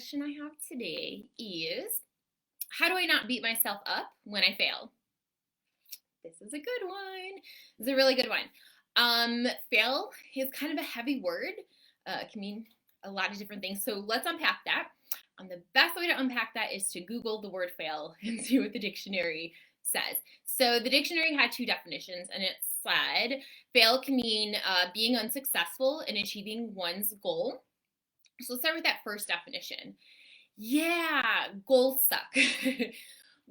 question I have today is, how do I not beat myself up when I fail? This is a good one. This is a really good one. Fail is kind of a heavy word. It can mean a lot of different things. So let's unpack that. The best way to unpack that is to Google the word fail and see what the dictionary says. So the dictionary had two definitions, and it said fail can mean being unsuccessful in achieving one's goal. So let's start with that first definition. Yeah, goals suck.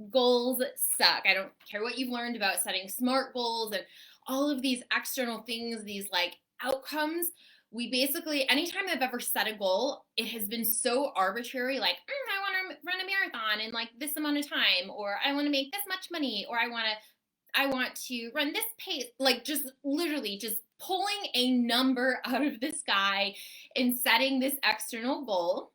Goals suck. I don't care what you've learned about setting SMART goals and all of these external things, these like outcomes. We basically, anytime I've ever set a goal, it has been so arbitrary, like, I want to run a marathon in like this amount of time, or I want to make this much money, or I want to run this pace, like just literally just pulling a number out of the sky and setting this external goal,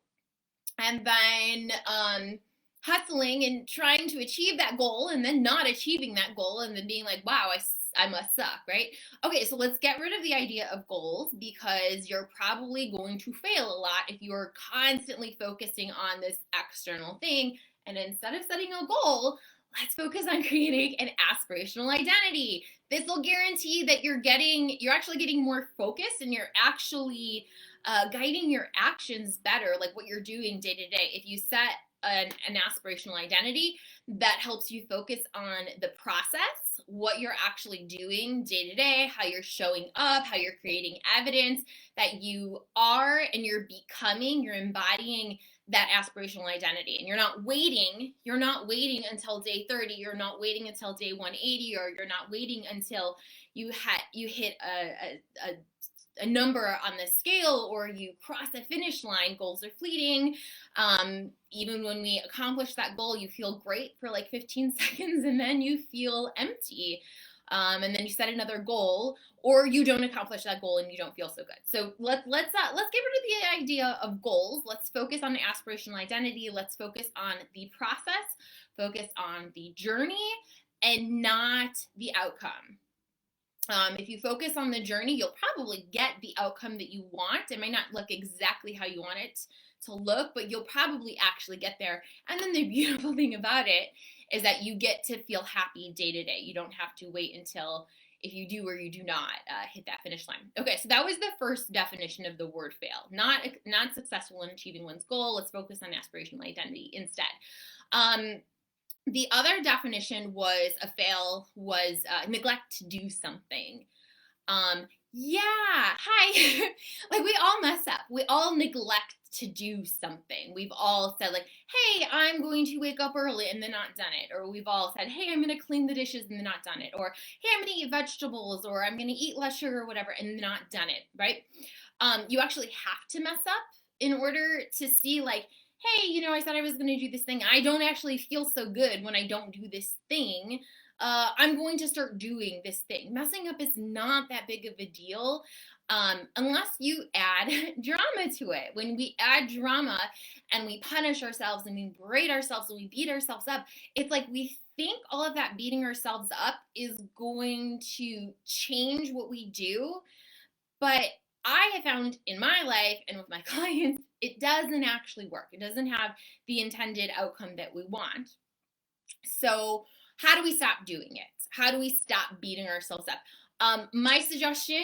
and then hustling and trying to achieve that goal, and then not achieving that goal, and then being like, wow, I must suck, right? Okay, so let's get rid of the idea of goals, because you're probably going to fail a lot if you're constantly focusing on this external thing. And instead of setting a goal, let's focus on creating an aspirational identity. This will guarantee that you're actually getting more focused, and you're actually guiding your actions better, like what you're doing day to day. If you set an aspirational identity, that helps you focus on the process, what you're actually doing day to day, how you're showing up, how you're creating evidence that you are and you're becoming, you're embodying that aspirational identity. And you're not waiting until day 30, you're not waiting until day 180, or you're not waiting until you hit a number on the scale, or you cross a finish line. Goals are fleeting. Even when we accomplish that goal, you feel great for like 15 seconds, and then you feel empty. And then you set another goal, or you don't accomplish that goal and you don't feel so good. So let's get rid of the idea of goals. Let's focus on the aspirational identity. Let's focus on the process, focus on the journey, and not the outcome. If you focus on the journey, you'll probably get the outcome that you want. It might not look exactly how you want it to look, but you'll probably actually get there. And then the beautiful thing about it is that you get to feel happy day to day. You don't have to wait until if you do or you do not hit that finish line. Okay, so that was the first definition of the word fail. Not successful in achieving one's goal. Let's focus on aspirational identity instead. The other definition was a fail was neglect to do something. Yeah, hi. Like, we all mess up. We all neglect to do something. We've all said, like, hey, I'm going to wake up early, and then not done it. Or we've all said, hey, I'm going to clean the dishes, and then not done it. Or, hey, I'm going to eat vegetables, or I'm going to eat less sugar, or whatever, and not done it, right? You actually have to mess up in order to see, like, hey, I said I was going to do this thing. I don't actually feel so good when I don't do this thing. I'm going to start doing this thing. Messing up is not that big of a deal, unless you add drama to it. When we add drama and we punish ourselves and we berate ourselves and we beat ourselves up, it's like we think all of that beating ourselves up is going to change what we do. But I have found in my life and with my clients, it doesn't actually work. It doesn't have the intended outcome that we want. So how do we stop doing it? How do we stop beating ourselves up? My suggestion,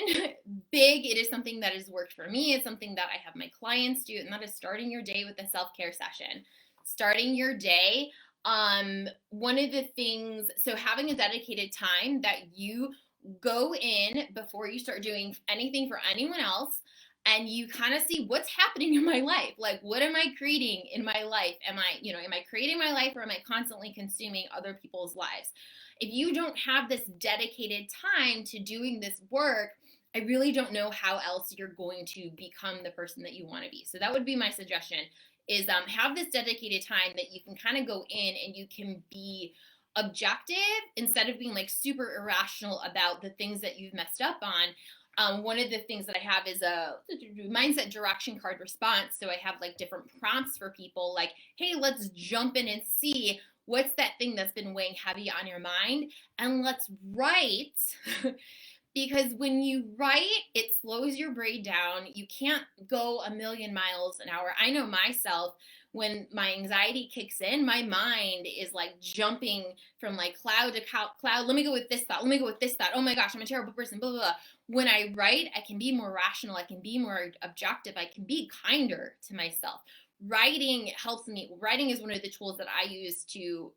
big, it is something that has worked for me. It's something that I have my clients do, and that is starting your day with a self-care session. Starting your day, one of the things, so having a dedicated time that you go in before you start doing anything for anyone else, and you kind of see what's happening in my life. Like, what am I creating in my life? Am I creating my life, or am I constantly consuming other people's lives? If you don't have this dedicated time to doing this work, I really don't know how else you're going to become the person that you want to be. So that would be my suggestion, is have this dedicated time that you can kind of go in and you can be objective instead of being like super irrational about the things that you've messed up on. One of the things that I have is a mindset direction card response. So I have like different prompts for people, like, hey, let's jump in and see what's that thing that's been weighing heavy on your mind, and let's write Because when you write, it slows your brain down. You can't go a million miles an hour. I know myself, when my anxiety kicks in, my mind is like jumping from like cloud to cloud. Let me go with this thought. Let me go with this thought. Oh my gosh, I'm a terrible person. Blah, blah, blah. When I write, I can be more rational. I can be more objective. I can be kinder to myself. Writing helps me. Writing is one of the tools that I use to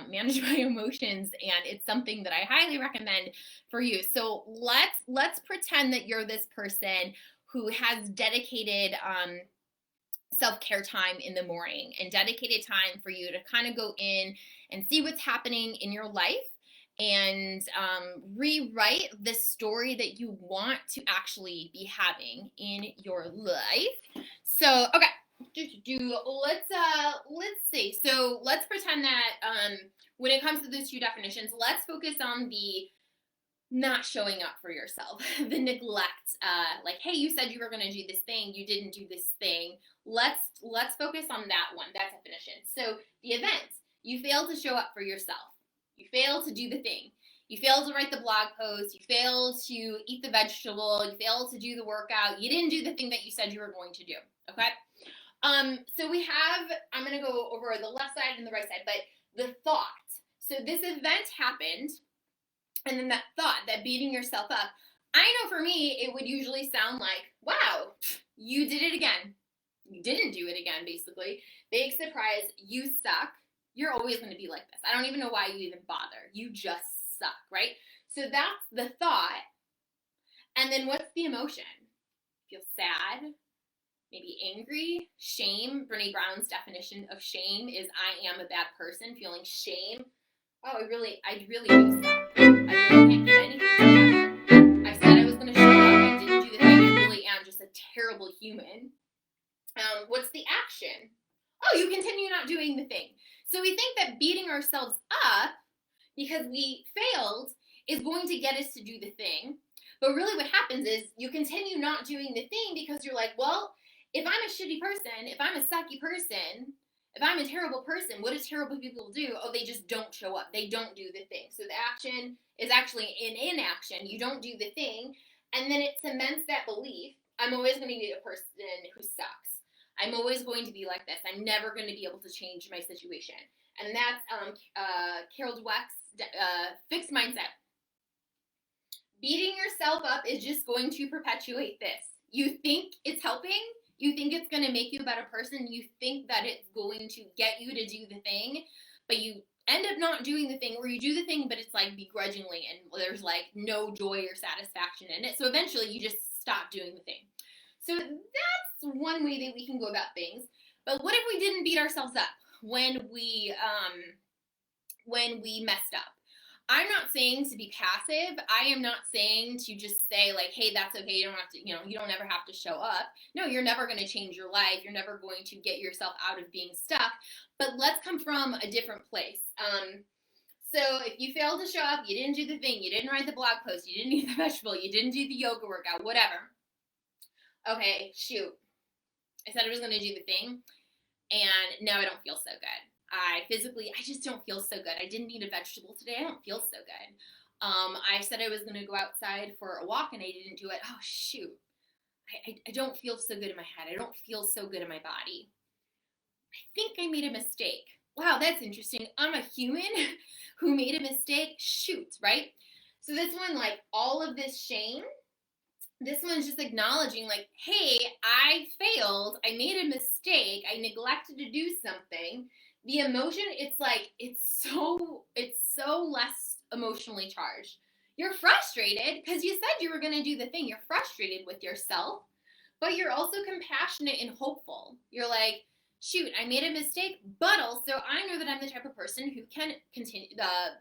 manage my emotions, and it's something that I highly recommend for you. So let's pretend that you're this person who has dedicated self-care time in the morning and dedicated time for you to kind of go in and see what's happening in your life and rewrite the story that you want to actually be having in your life. So, okay. Let's see. So let's pretend that when it comes to those two definitions, let's focus on the not showing up for yourself, the neglect, like, hey, you said you were going to do this thing, you didn't do this thing. Let's focus on that one, that definition. So the event, you failed to show up for yourself. You failed to do the thing. You failed to write the blog post. You failed to eat the vegetable. You failed to do the workout. You didn't do the thing that you said you were going to do. Okay. So we have, I'm going to go over the left side and the right side, but the thought. So this event happened, and then that thought, that beating yourself up. I know for me, it would usually sound like, wow, you did it again. You didn't do it again, basically. Big surprise, you suck. You're always going to be like this. I don't even know why you even bother. You just suck, right? So that's the thought. And then what's the emotion? Feel sad, maybe angry, shame. Brene Brown's definition of shame is I am a bad person, feeling shame. Oh, I really do suck. I really can't get anything together. I said I was going to show up. I didn't do the thing. I really am just a terrible human. What's the action? Oh, you continue not doing the thing. So we think that beating ourselves up because we failed is going to get us to do the thing. But really what happens is you continue not doing the thing because you're like, well, if I'm a shitty person, if I'm a sucky person, if I'm a terrible person, what do terrible people do? Oh, they just don't show up. They don't do the thing. So the action is actually in inaction. You don't do the thing. And then it cements that belief. I'm always going to be a person who sucks. I'm always going to be like this. I'm never going to be able to change my situation. And that's Carol Dweck's fixed mindset. Beating yourself up is just going to perpetuate this. You think it's helping. You think it's going to make you a better person. You think that it's going to get you to do the thing, but you end up not doing the thing, or you do the thing, but it's like begrudgingly, and there's like no joy or satisfaction in it. So eventually you just stop doing the thing. So that's one way that we can go about things. But what if we didn't beat ourselves up when we messed up? I'm not saying to be passive. I am not saying to just say like, hey, that's okay. You don't have to, you don't ever have to show up. No, you're never going to change your life. You're never going to get yourself out of being stuck. But let's come from a different place. So if you failed to show up, you didn't do the thing, you didn't write the blog post, you didn't eat the vegetable, you didn't do the yoga workout, whatever. Okay, shoot. I said I was going to do the thing, and now I don't feel so good. I just don't feel so good. I didn't eat a vegetable today. I don't feel so good. I said I was going to go outside for a walk and I didn't do it. Oh, shoot. I don't feel so good in my head. I don't feel so good in my body. I think I made a mistake. Wow, that's interesting. I'm a human who made a mistake. Shoot, right? So this one, like all of this shame, this one's just acknowledging like, hey, I failed. I made a mistake. I neglected to do something. The emotion, it's like, it's so less emotionally charged. You're frustrated because you said you were going to do the thing. You're frustrated with yourself, but you're also compassionate and hopeful. You're like, shoot, I made a mistake, but also I know that I'm the type of person who can continue,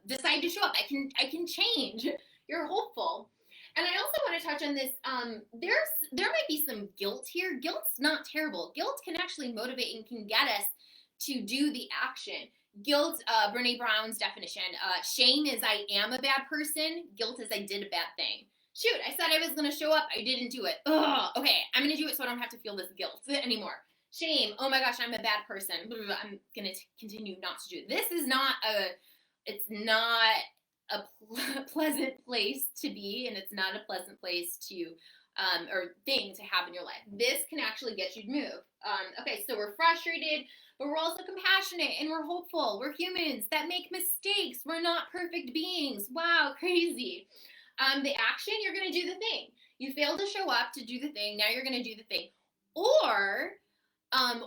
decide to show up. I can change. You're hopeful. And I also want to touch on this. There might be some guilt here. Guilt's not terrible. Guilt can actually motivate and can get us to do the action. Guilt, Brene Brown's definition. Shame is I am a bad person. Guilt is I did a bad thing. Shoot, I said I was going to show up. I didn't do it. Ugh, okay, I'm going to do it so I don't have to feel this guilt anymore. Shame, oh my gosh, I'm a bad person. I'm going to continue not to do it. This is not it's not a pleasant place to be, and it's not a pleasant place to or thing to have in your life. This can actually get you to move. Okay, so we're frustrated, but we're also compassionate and we're hopeful. We're humans that make mistakes. We're not perfect beings. Wow, crazy. The action, you're going to do the thing. You failed to show up to do the thing. Now you're going to do the thing. Or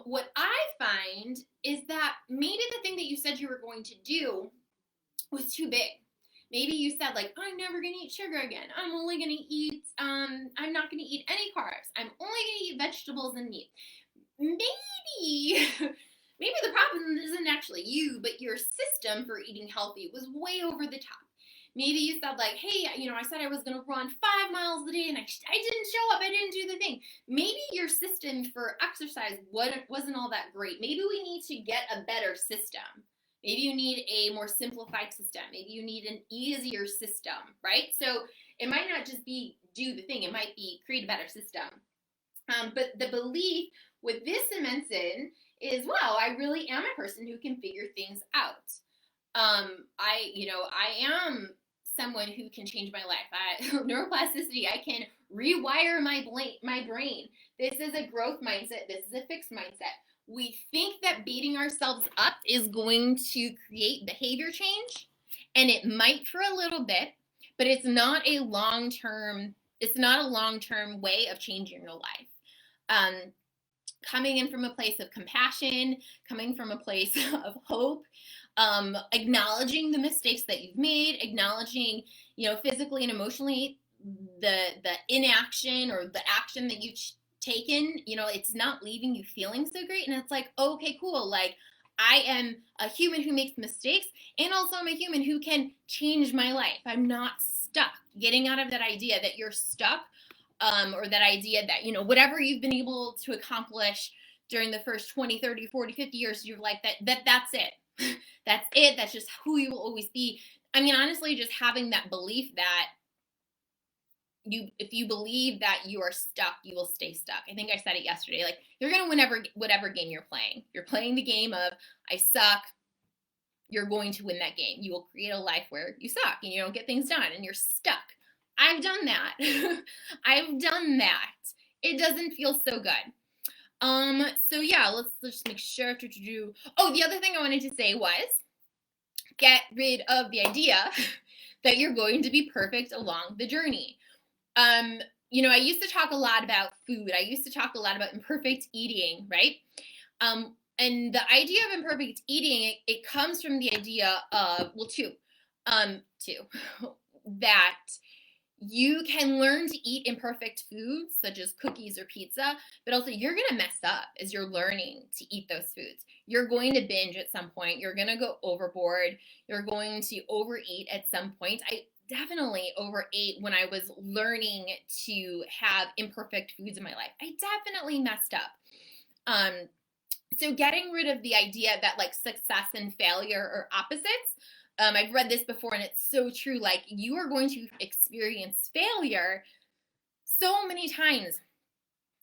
what I find is that maybe the thing that you said you were going to do was too big. Maybe you said, like, I'm never going to eat sugar again. I'm only going to eat, I'm not going to eat any carbs. I'm only going to eat vegetables and meat. Maybe the problem isn't actually you, but your system for eating healthy was way over the top. Maybe you said, like, hey, I said I was going to run 5 miles a day and I didn't show up. I didn't do the thing. Maybe your system for exercise wasn't all that great. Maybe we need to get a better system. Maybe you need a more simplified system. Maybe you need an easier system, right? So it might not just be do the thing. It might be create a better system. But the belief with this dimension is, wow, I really am a person who can figure things out. I am someone who can change my life. Neuroplasticity, I can rewire my brain. This is a growth mindset. This is a fixed mindset. We think that beating ourselves up is going to create behavior change, and it might for a little bit, but it's not a long-term way of changing your life. Coming in from a place of compassion, coming from a place of hope, acknowledging the mistakes that you've made, acknowledging, physically and emotionally the inaction or the action that you've taken, it's not leaving you feeling so great. And it's like, okay, cool. Like, I am a human who makes mistakes, and also I'm a human who can change my life. I'm not stuck. Getting out of that idea that you're stuck, or that idea that, whatever you've been able to accomplish during the first 20, 30, 40, 50 years of your life, that's it. That's it. That's just who you will always be. I mean, honestly, just having that belief that if you believe that you are stuck, you will stay stuck. I think I said it yesterday. Like, you're going to win whatever game you're playing. You're playing the game of, I suck. You're going to win that game. You will create a life where you suck and you don't get things done and you're stuck. I've done that. I've done that. It doesn't feel so good. So yeah, let's just make sure to do. Oh, the other thing I wanted to say was, get rid of the idea that you're going to be perfect along the journey. I used to talk a lot about food. I used to talk a lot about imperfect eating, right? And the idea of imperfect eating, it comes from the idea of, two, that you can learn to eat imperfect foods such as cookies or pizza, but also you're going to mess up as you're learning to eat those foods. You're going to binge at some point. You're going to go overboard. You're going to overeat at some point. I definitely overate when I was learning to have imperfect foods in my life. I definitely messed up. So getting rid of the idea that, like, success and failure are opposites. I've read this before and it's so true. Like, you are going to experience failure so many times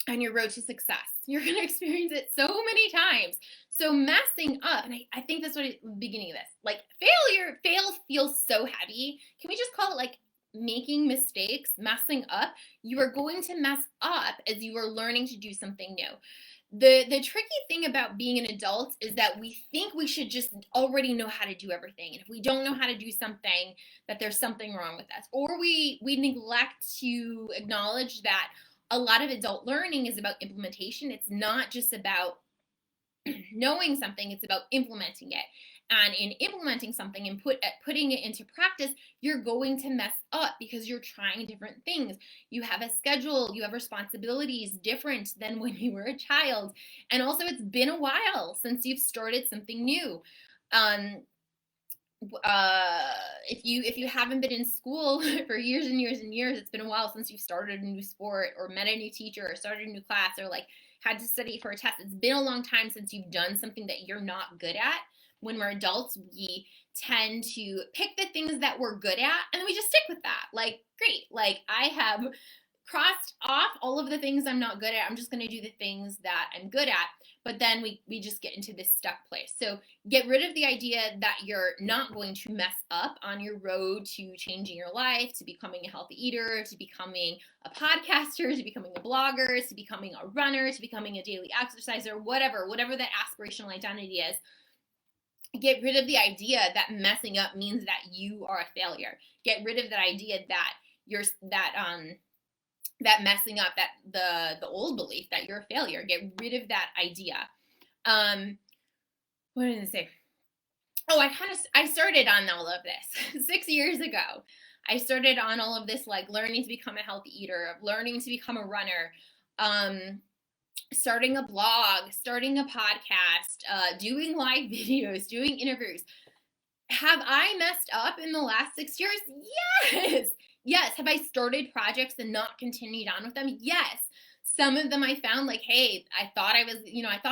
on your road to success. You're going to experience it so many times. So messing up, and I think that's what the beginning of this, like, fail feels so heavy. Can we just call it like making mistakes, messing up? You are going to mess up as you are learning to do something new. The tricky thing about being an adult is that we think we should just already know how to do everything. And if we don't know how to do something, that there's something wrong with us. Or we neglect to acknowledge that a lot of adult learning is about implementation. It's not just about knowing something, it's about implementing it. And in implementing something and putting it into practice, you're going to mess up because you're trying different things. You have a schedule, you have responsibilities different than when you were a child. And also, it's been a while since you've started something new. If you haven't been in school for years and years and years, it's been a while since you started a new sport or met a new teacher or started a new class or like had to study for a test. It's been a long time since you've done something that you're not good at. When we're adults, we tend to pick the things that we're good at and then we just stick with that. Like, great. Like, I have crossed off all of the things I'm not good at. I'm just going to do the things that I'm good at. But then we just get into this stuck place. So get rid of the idea that you're not going to mess up on your road to changing your life, to becoming a healthy eater, to becoming a podcaster, to becoming a blogger, to becoming a runner, to becoming a daily exerciser, whatever that aspirational identity is. Get rid of the idea that messing up means that you are a failure. Get rid of that idea that that messing up, that the old belief that you're a failure. Get rid of that idea. What did I say? Oh, I started on all of this 6 years ago. I started on all of this, like learning to become a healthy eater, learning to become a runner, starting a blog, starting a podcast, doing live videos, doing interviews. Have I messed up in the last 6 years? Yes. Yes. Have I started projects and not continued on with them? Yes. Some of them I found like, hey, I thought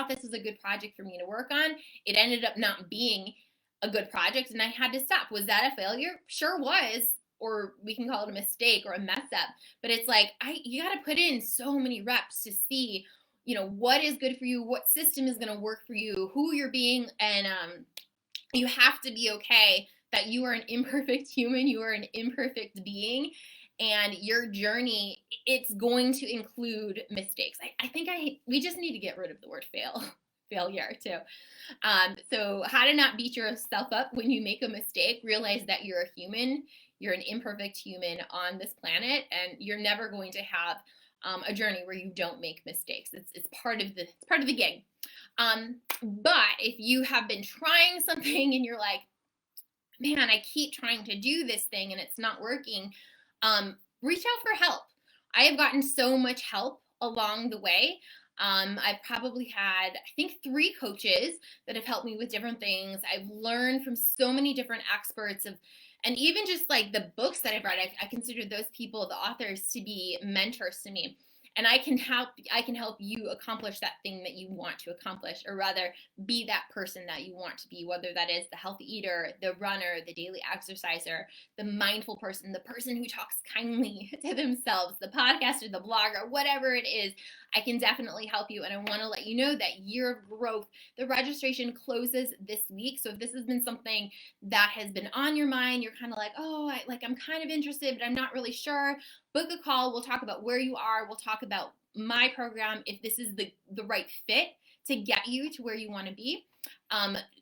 this was a good project for me to work on. It ended up not being a good project and I had to stop. Was that a failure? Sure was. Or we can call it a mistake or a mess up. But it's like, you got to put in so many reps to see, what is good for you, what system is going to work for you, who you're being, and you have to be okay that you are an imperfect human, you are an imperfect being, and your journey, it's going to include mistakes. I think we just need to get rid of the word failure too. So how to not beat yourself up when you make a mistake. Realize that you're a human, you're an imperfect human on this planet, and you're never going to have a journey where you don't make mistakes. It's part of the gig. But if you have been trying something and you're like, man, I keep trying to do this thing and it's not working, reach out for help. I have gotten so much help along the way. I've probably had, I think, 3 coaches that have helped me with different things. I've learned from so many different experts and even just like the books that I've read, I consider those people, the authors, to be mentors to me. And I can help you accomplish that thing that you want to accomplish, or rather be that person that you want to be, whether that is the healthy eater, the runner, the daily exerciser, the mindful person, the person who talks kindly to themselves, the podcaster, the blogger, whatever it is. I can definitely help you. And I want to let you know that Year of Growth, the registration closes this week. So if this has been something that has been on your mind, you're kind of like, oh, I'm kind of interested, but I'm not really sure, book a call. We'll talk about where you are. We'll talk about my program, if this is the right fit to get you to where you want to be.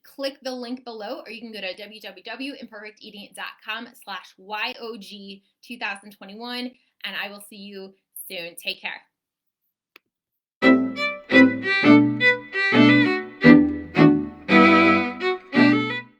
Click the link below, or you can go to www.imperfecteating.com/YOG2021, and I will see you soon. Take care.